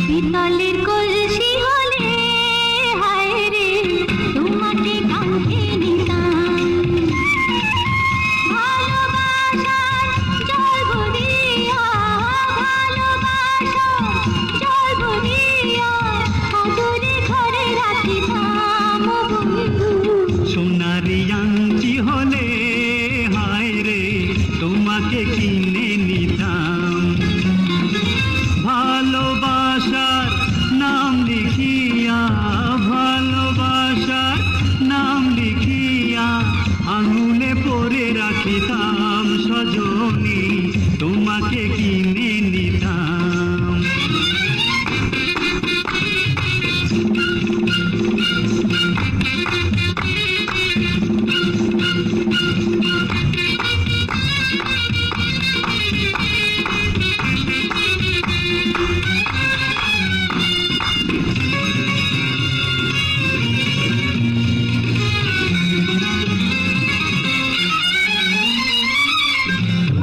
পিতলের কলসি হলে হায় রে তোমাকে কাঁধে নিতাম, ভালোবাসার জল ভরিয়া, ভালোবাসার জল ভরিয়া আদরে ঘরে রাখিতাম বন্ধু। সোনারি আংটি হলে হায় রে তোমাকে কিনে নিতাম, ভালোবাসার নাম লিখিয়া, ভালোবাসার নাম লিখিয়া আঙুলে পরে রাখিতাম সজনী তোমাকে কিনে নিতাম।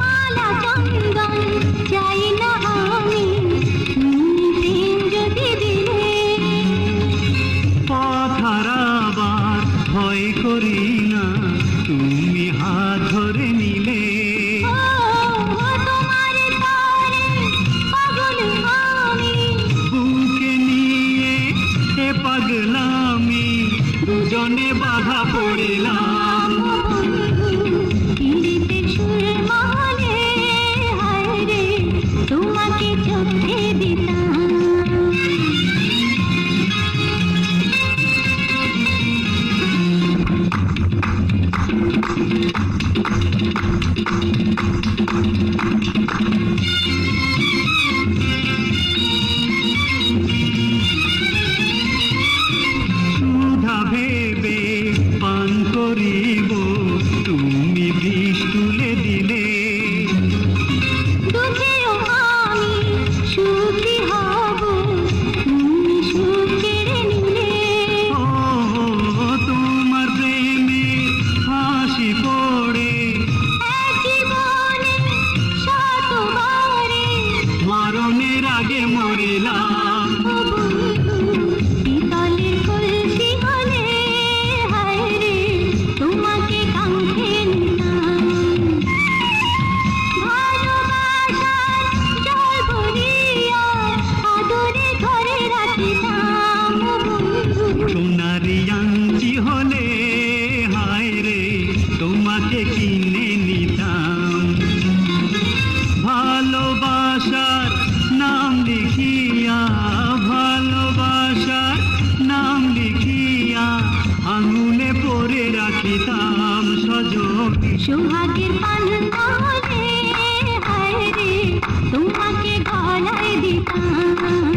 মালা চন্দন চাই না আমি, তুমি প্রেম যদি দিলে, পথ হারাবার ভয় করি না তুমি হাত ধরে নিলে। ও তোমার তারে পাগল আমি, বুকে নিয়ে এ পাগলামি দুজনে বাধা পড়িলাম। পীড়িতের সুর মহলে হায় রে তোমাকে চোখে দিতাম। সুধা ভেবে পান করিব তুমি বিষ তুলে দিলে। দুঃখেও আমি সুখী হব তুমি সুখ কেড়ে নিলে। ও তোমার প্রেমে হাসি পড়ে এক জীবনে শতবারে মরণের আগে মরিলাম। ও বন্ধু পিতলের কলসি হলে হায় রে তোমাকে কাঁধে নিতাম, ভালোবাসার জল ভরিয়া আদরে ঘরে রাখিতাম বন্ধু। সোনারি আংটি হলে হায় রে তোমাকে কিনে নিতাম, ভালোবাসার নাম লিখিয়া, ভালোবাসার নাম লিখিয়া আঙুলে পরে রাখিতাম সজনী। সোহাগের পান্না হলে হায় রে তোমাকে গলায় দিতাম।